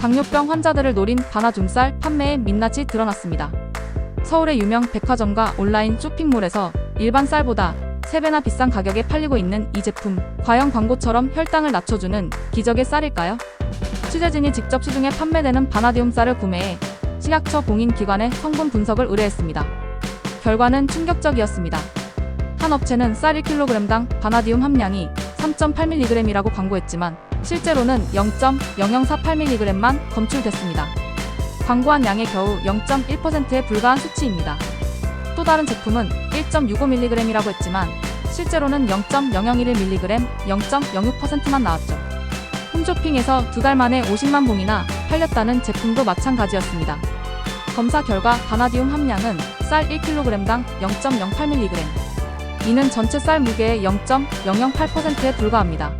당뇨병 환자들을 노린 바나듐쌀 판매의 민낯이 드러났습니다. 서울의 유명 백화점과 온라인 쇼핑몰에서 일반 쌀보다 3배나 비싼 가격에 팔리고 있는 이 제품, 과연 광고처럼 혈당을 낮춰주는 기적의 쌀일까요? 취재진이 직접 시중에 판매되는 바나듐 쌀을 구매해 식약처 공인기관에 성분 분석을 의뢰했습니다. 결과는 충격적이었습니다. 한 업체는 쌀 1kg당 바나듐 함량이 3.8mg이라고 광고했지만 실제로는 0.0048mg만 검출됐습니다. 광고한 양의 겨우 0.1%에 불과한 수치입니다. 또 다른 제품은 1.65mg이라고 했지만 실제로는 0.001mg, 0.06%만 나왔죠. 홈쇼핑에서 2달 만에 50만 봉이나 팔렸다는 제품도 마찬가지였습니다. 검사 결과 바나듐 함량은 쌀 1kg당 0.08mg. 이는 전체 쌀 무게의 0.008%에 불과합니다.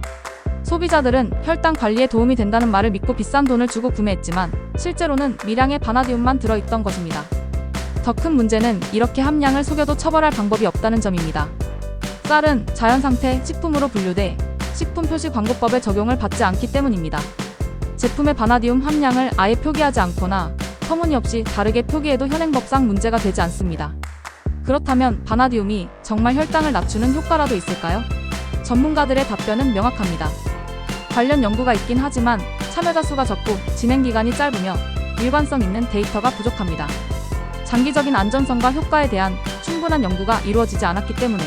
소비자들은 혈당 관리에 도움이 된다는 말을 믿고 비싼 돈을 주고 구매했지만 실제로는 미량의 바나듐만 들어있던 것입니다. 더 큰 문제는 이렇게 함량을 속여도 처벌할 방법이 없다는 점입니다. 쌀은 자연상태 식품으로 분류돼 식품표시광고법의 적용을 받지 않기 때문입니다. 제품의 바나듐 함량을 아예 표기하지 않거나 터무니없이 다르게 표기해도 현행법상 문제가 되지 않습니다. 그렇다면 바나듐이 정말 혈당을 낮추는 효과라도 있을까요? 전문가들의 답변은 명확합니다. 관련 연구가 있긴 하지만 참여자 수가 적고 진행기간이 짧으며 일관성 있는 데이터가 부족합니다. 장기적인 안전성과 효과에 대한 충분한 연구가 이루어지지 않았기 때문에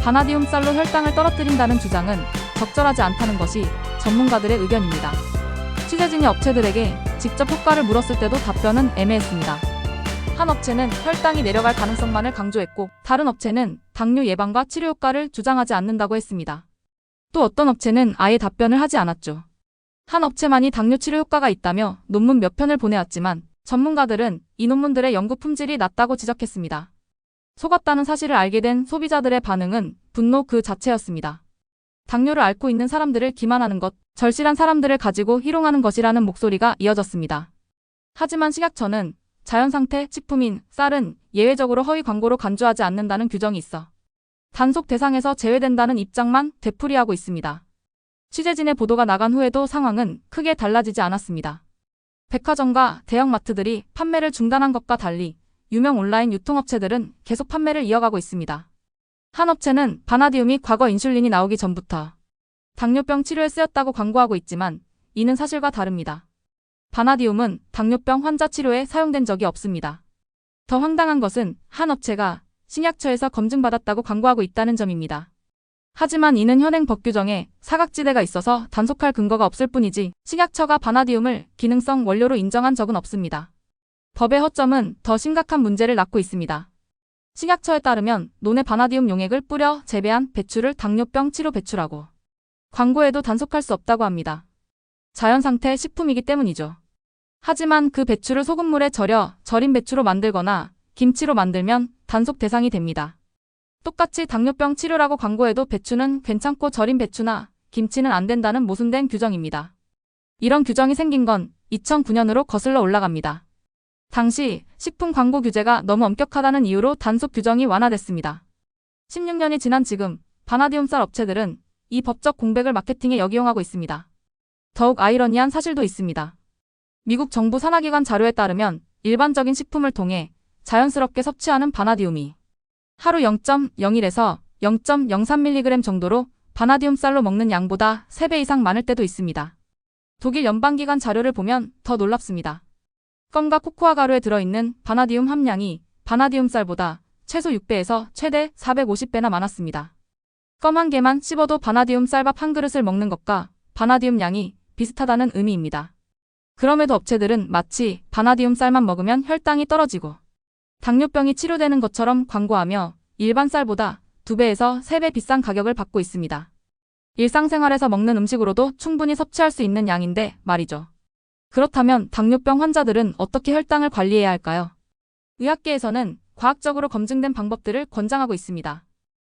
바나듐 쌀로 혈당을 떨어뜨린다는 주장은 적절하지 않다는 것이 전문가들의 의견입니다. 취재진이 업체들에게 직접 효과를 물었을 때도 답변은 애매했습니다. 한 업체는 혈당이 내려갈 가능성만을 강조했고 다른 업체는 당뇨 예방과 치료 효과를 주장하지 않는다고 했습니다. 또 어떤 업체는 아예 답변을 하지 않았죠. 한 업체만이 당뇨 치료 효과가 있다며 논문 몇 편을 보내왔지만 전문가들은 이 논문들의 연구 품질이 낮다고 지적했습니다. 속았다는 사실을 알게 된 소비자들의 반응은 분노 그 자체였습니다. 당뇨를 앓고 있는 사람들을 기만하는 것, 절실한 사람들을 가지고 희롱하는 것이라는 목소리가 이어졌습니다. 하지만 식약처는 자연상태 식품인 쌀은 예외적으로 허위 광고로 간주하지 않는다는 규정이 있어 단속 대상에서 제외된다는 입장만 되풀이하고 있습니다. 취재진의 보도가 나간 후에도 상황은 크게 달라지지 않았습니다. 백화점과 대형마트들이 판매를 중단한 것과 달리 유명 온라인 유통업체들은 계속 판매를 이어가고 있습니다. 한 업체는 바나듐이 과거 인슐린이 나오기 전부터 당뇨병 치료에 쓰였다고 광고하고 있지만 이는 사실과 다릅니다. 바나듐은 당뇨병 환자 치료에 사용된 적이 없습니다. 더 황당한 것은 한 업체가 식약처에서 검증받았다고 광고하고 있다는 점입니다. 하지만 이는 현행 법 규정에 사각지대가 있어서 단속할 근거가 없을 뿐이지 식약처가 바나듐을 기능성 원료로 인정한 적은 없습니다. 법의 허점은 더 심각한 문제를 낳고 있습니다. 식약처에 따르면 논에 바나듐 용액을 뿌려 재배한 배추를 당뇨병 치료 배추라고 광고해도 단속할 수 없다고 합니다. 자연상태 식품이기 때문이죠. 하지만 그 배추를 소금물에 절인 배추로 만들거나 김치로 만들면 단속 대상이 됩니다. 똑같이 당뇨병 치료라고 광고해도 배추는 괜찮고 절인 배추나 김치는 안 된다는 모순된 규정입니다. 이런 규정이 생긴 건 2009년으로 거슬러 올라갑니다. 당시 식품 광고 규제가 너무 엄격하다는 이유로 단속 규정이 완화됐습니다. 16년이 지난 지금 바나듐 쌀 업체들은 이 법적 공백을 마케팅에 역이용하고 있습니다. 더욱 아이러니한 사실도 있습니다. 미국 정부 산하기관 자료에 따르면 일반적인 식품을 통해 자연스럽게 섭취하는 바나듐이 하루 0.01에서 0.03mg 정도로 바나듐 쌀로 먹는 양보다 3배 이상 많을 때도 있습니다. 독일 연방기관 자료를 보면 더 놀랍습니다. 껌과 코코아 가루에 들어있는 바나듐 함량이 바나듐 쌀보다 최소 6배에서 최대 450배나 많았습니다. 껌 한 개만 씹어도 바나듐 쌀밥 한 그릇을 먹는 것과 바나듐 양이 비슷하다는 의미입니다. 그럼에도 업체들은 마치 바나듐 쌀만 먹으면 혈당이 떨어지고 당뇨병이 치료되는 것처럼 광고하며 일반 쌀보다 2배에서 3배 비싼 가격을 받고 있습니다. 일상생활에서 먹는 음식으로도 충분히 섭취할 수 있는 양인데 말이죠. 그렇다면 당뇨병 환자들은 어떻게 혈당을 관리해야 할까요? 의학계에서는 과학적으로 검증된 방법들을 권장하고 있습니다.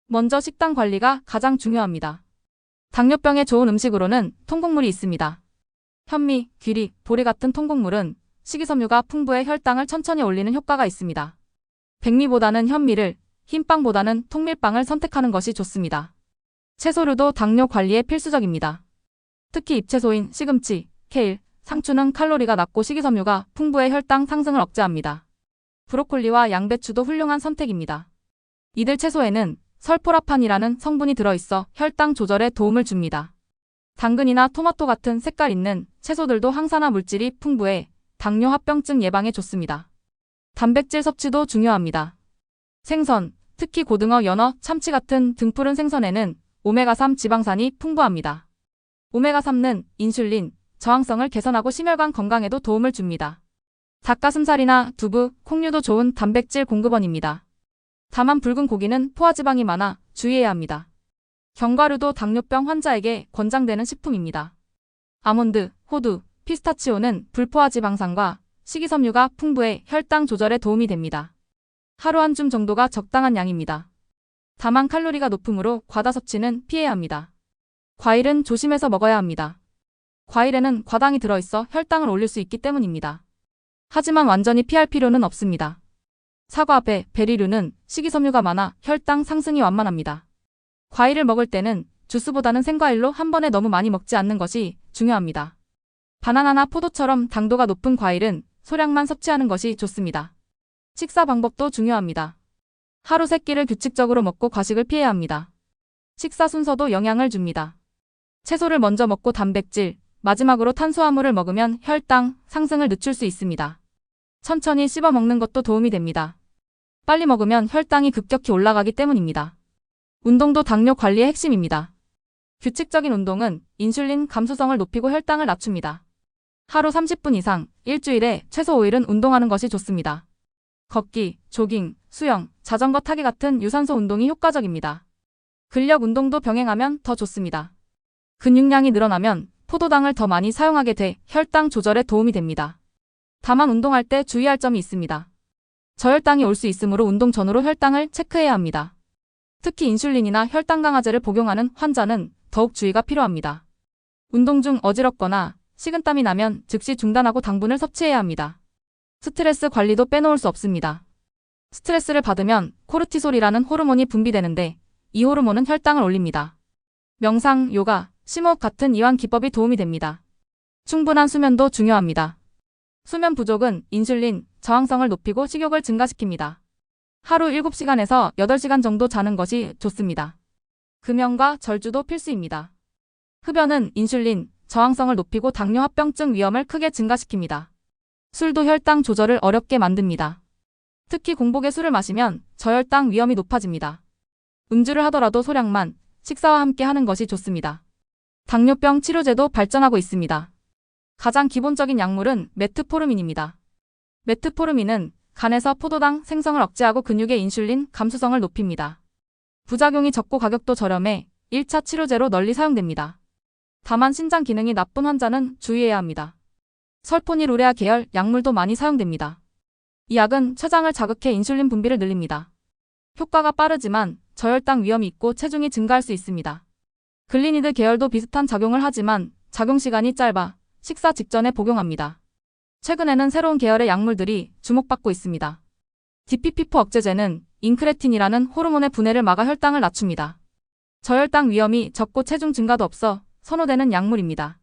먼저 식단 관리가 가장 중요합니다. 당뇨병에 좋은 음식으로는 통곡물이 있습니다. 현미, 귀리, 보리 같은 통곡물은 식이섬유가 풍부해 혈당을 천천히 올리는 효과가 있습니다. 백미보다는 현미를, 흰빵보다는 통밀빵을 선택하는 것이 좋습니다. 채소류도 당뇨 관리에 필수적입니다. 특히 잎채소인 시금치, 케일, 상추는 칼로리가 낮고 식이섬유가 풍부해 혈당 상승을 억제합니다. 브로콜리와 양배추도 훌륭한 선택입니다. 이들 채소에는 설포라판이라는 성분이 들어있어 혈당 조절에 도움을 줍니다. 당근이나 토마토 같은 색깔 있는 채소들도 항산화 물질이 풍부해 당뇨 합병증 예방에 좋습니다. 단백질 섭취도 중요합니다. 생선, 특히 고등어, 연어, 참치 같은 등푸른 생선에는 오메가3 지방산이 풍부합니다. 오메가3는 인슐린, 저항성을 개선하고 심혈관 건강에도 도움을 줍니다. 닭가슴살이나 두부, 콩류도 좋은 단백질 공급원입니다. 다만 붉은 고기는 포화지방이 많아 주의해야 합니다. 견과류도 당뇨병 환자에게 권장되는 식품입니다. 아몬드, 호두, 피스타치오는 불포화지방산과 식이섬유가 풍부해 혈당 조절에 도움이 됩니다. 하루 한 줌 정도가 적당한 양입니다. 다만 칼로리가 높으므로 과다 섭취는 피해야 합니다. 과일은 조심해서 먹어야 합니다. 과일에는 과당이 들어있어 혈당을 올릴 수 있기 때문입니다. 하지만 완전히 피할 필요는 없습니다. 사과, 배, 베리류는 식이섬유가 많아 혈당 상승이 완만합니다. 과일을 먹을 때는 주스보다는 생과일로 한 번에 너무 많이 먹지 않는 것이 중요합니다. 바나나나 포도처럼 당도가 높은 과일은 소량만 섭취하는 것이 좋습니다. 식사 방법도 중요합니다. 하루 3끼를 규칙적으로 먹고 과식을 피해야 합니다. 식사 순서도 영향을 줍니다. 채소를 먼저 먹고 단백질, 마지막으로 탄수화물을 먹으면 혈당 상승을 늦출 수 있습니다. 천천히 씹어 먹는 것도 도움이 됩니다. 빨리 먹으면 혈당이 급격히 올라가기 때문입니다. 운동도 당뇨 관리의 핵심입니다. 규칙적인 운동은 인슐린 감수성을 높이고 혈당을 낮춥니다. 하루 30분 이상, 일주일에 최소 5일은 운동하는 것이 좋습니다. 걷기, 조깅, 수영, 자전거 타기 같은 유산소 운동이 효과적입니다. 근력 운동도 병행하면 더 좋습니다. 근육량이 늘어나면 포도당을 더 많이 사용하게 돼 혈당 조절에 도움이 됩니다. 다만 운동할 때 주의할 점이 있습니다. 저혈당이 올 수 있으므로 운동 전후로 혈당을 체크해야 합니다. 특히 인슐린이나 혈당 강화제를 복용하는 환자는 더욱 주의가 필요합니다. 운동 중 어지럽거나 식은땀이 나면 즉시 중단하고 당분을 섭취해야 합니다. 스트레스 관리도 빼놓을 수 없습니다. 스트레스를 받으면 코르티솔이라는 호르몬이 분비되는데 이 호르몬은 혈당을 올립니다. 명상, 요가, 심호흡 같은 이완 기법이 도움이 됩니다. 충분한 수면도 중요합니다. 수면 부족은 인슐린, 저항성을 높이고 식욕을 증가시킵니다. 하루 7시간에서 8시간 정도 자는 것이 좋습니다. 금연과 절주도 필수입니다. 흡연은 인슐린, 저항성을 높이고 당뇨 합병증 위험을 크게 증가시킵니다. 술도 혈당 조절을 어렵게 만듭니다. 특히 공복에 술을 마시면 저혈당 위험이 높아집니다. 음주를 하더라도 소량만 식사와 함께 하는 것이 좋습니다. 당뇨병 치료제도 발전하고 있습니다. 가장 기본적인 약물은 메트포르민입니다. 메트포르민은 간에서 포도당 생성을 억제하고 근육의 인슐린 감수성을 높입니다. 부작용이 적고 가격도 저렴해 1차 치료제로 널리 사용됩니다. 다만 신장 기능이 나쁜 환자는 주의해야 합니다. 설포니루레아 계열 약물도 많이 사용됩니다. 이 약은 췌장을 자극해 인슐린 분비를 늘립니다. 효과가 빠르지만 저혈당 위험이 있고 체중이 증가할 수 있습니다. 글리니드 계열도 비슷한 작용을 하지만 작용 시간이 짧아 식사 직전에 복용합니다. 최근에는 새로운 계열의 약물들이 주목받고 있습니다. DPP4 억제제는 인크레틴이라는 호르몬의 분해를 막아 혈당을 낮춥니다. 저혈당 위험이 적고 체중 증가도 없어 선호되는 약물입니다.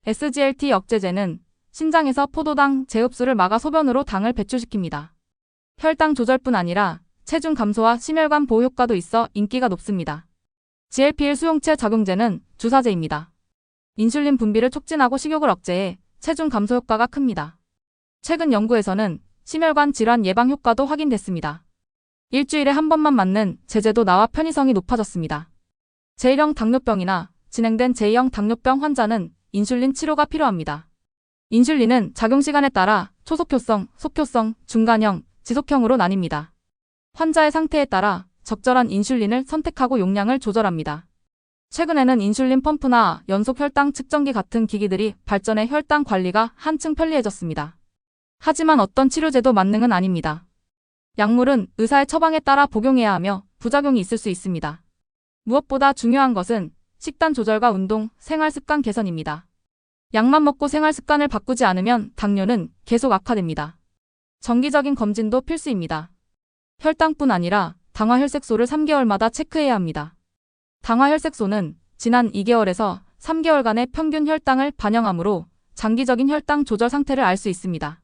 SGLT 억제제는 신장에서 포도당 재흡수를 막아 소변으로 당을 배출시킵니다. 혈당 조절뿐 아니라 체중 감소와 심혈관 보호 효과도 있어 인기가 높습니다. GLP-1 수용체 작용제는 주사제입니다. 인슐린 분비를 촉진하고 식욕을 억제해 체중 감소 효과가 큽니다. 최근 연구에서는 심혈관 질환 예방 효과도 확인됐습니다. 일주일에 한 번만 맞는 제제도 나와 편의성이 높아졌습니다. 제1형 당뇨병이나 진행된 제2형 당뇨병 환자는 인슐린 치료가 필요합니다. 인슐린은 작용 시간에 따라 초속효성, 속효성, 중간형, 지속형으로 나뉩니다. 환자의 상태에 따라 적절한 인슐린을 선택하고 용량을 조절합니다. 최근에는 인슐린 펌프나 연속 혈당 측정기 같은 기기들이 발전해 혈당 관리가 한층 편리해졌습니다. 하지만 어떤 치료제도 만능은 아닙니다. 약물은 의사의 처방에 따라 복용해야 하며 부작용이 있을 수 있습니다. 무엇보다 중요한 것은 식단 조절과 운동, 생활 습관 개선입니다. 약만 먹고 생활 습관을 바꾸지 않으면 당뇨는 계속 악화됩니다. 정기적인 검진도 필수입니다. 혈당뿐 아니라 당화혈색소를 3개월마다 체크해야 합니다. 당화혈색소는 지난 2개월에서 3개월간의 평균 혈당을 반영하므로 장기적인 혈당 조절 상태를 알 수 있습니다.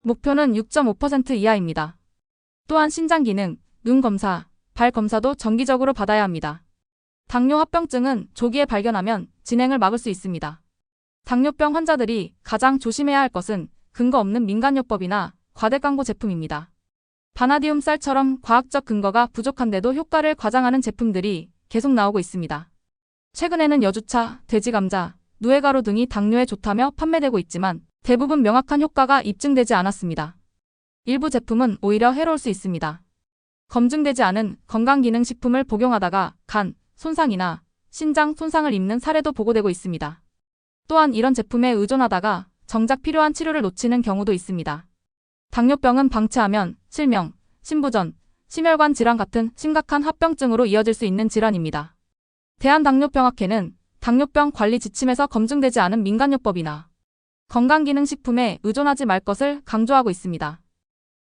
목표는 6.5% 이하입니다. 또한 신장 기능, 눈 검사, 발 검사도 정기적으로 받아야 합니다. 당뇨 합병증은 조기에 발견하면 진행을 막을 수 있습니다. 당뇨병 환자들이 가장 조심해야 할 것은 근거 없는 민간요법이나 과대 광고 제품입니다. 바나디움 쌀처럼 과학적 근거가 부족한데도 효과를 과장하는 제품들이 계속 나오고 있습니다. 최근에는 여주차, 돼지감자, 누에가루 등이 당뇨에 좋다며 판매되고 있지만 대부분 명확한 효과가 입증되지 않았습니다. 일부 제품은 오히려 해로울 수 있습니다. 검증되지 않은 건강기능식품을 복용하다가 간, 손상이나 신장 손상을 입는 사례도 보고되고 있습니다. 또한 이런 제품에 의존하다가 정작 필요한 치료를 놓치는 경우도 있습니다. 당뇨병은 방치하면 실명, 심부전, 심혈관 질환 같은 심각한 합병증으로 이어질 수 있는 질환입니다. 대한당뇨병학회는 당뇨병 관리 지침에서 검증되지 않은 민간요법이나 건강기능식품에 의존하지 말 것을 강조하고 있습니다.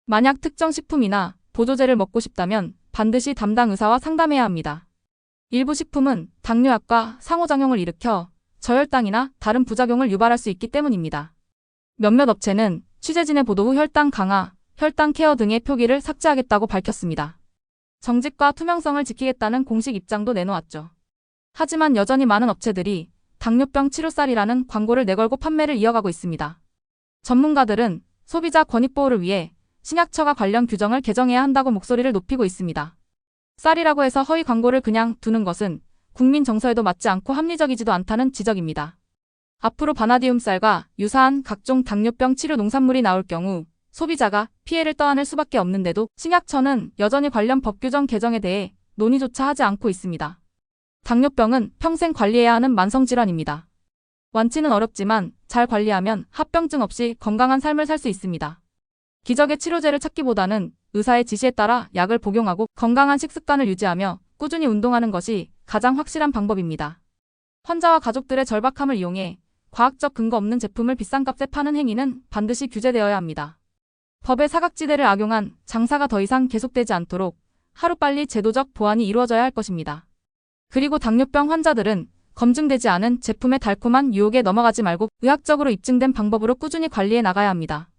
만약 특정 식품이나 보조제를 먹고 싶다면 반드시 담당 의사와 상담해야 합니다. 일부 식품은 당뇨약과 상호작용을 일으켜 저혈당이나 다른 부작용을 유발할 수 있기 때문입니다. 몇몇 업체는 취재진의 보도 후 혈당 강화, 혈당 케어 등의 표기를 삭제하겠다고 밝혔습니다. 정직과 투명성을 지키겠다는 공식 입장도 내놓았죠. 하지만 여전히 많은 업체들이 당뇨병 치료쌀이라는 광고를 내걸고 판매를 이어가고 있습니다. 전문가들은 소비자 권익보호를 위해 식약처가 관련 규정을 개정해야 한다고 목소리를 높이고 있습니다. 쌀이라고 해서 허위 광고를 그냥 두는 것은 국민 정서에도 맞지 않고 합리적이지도 않다는 지적입니다. 앞으로 바나디움 쌀과 유사한 각종 당뇨병 치료 농산물이 나올 경우 소비자가 피해를 떠안을 수밖에 없는데도 식약처는 여전히 관련 법 규정 개정에 대해 논의조차 하지 않고 있습니다. 당뇨병은 평생 관리해야 하는 만성질환입니다. 완치는 어렵지만 잘 관리하면 합병증 없이 건강한 삶을 살 수 있습니다. 기적의 치료제를 찾기보다는 의사의 지시에 따라 약을 복용하고 건강한 식습관을 유지하며 꾸준히 운동하는 것이 가장 확실한 방법입니다. 환자와 가족들의 절박함을 이용해 과학적 근거 없는 제품을 비싼 값에 파는 행위는 반드시 규제되어야 합니다. 법의 사각지대를 악용한 장사가 더 이상 계속되지 않도록 하루빨리 제도적 보완이 이루어져야 할 것입니다. 그리고 당뇨병 환자들은 검증되지 않은 제품의 달콤한 유혹에 넘어가지 말고 의학적으로 입증된 방법으로 꾸준히 관리해 나가야 합니다.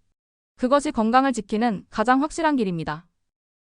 그것이 건강을 지키는 가장 확실한 길입니다.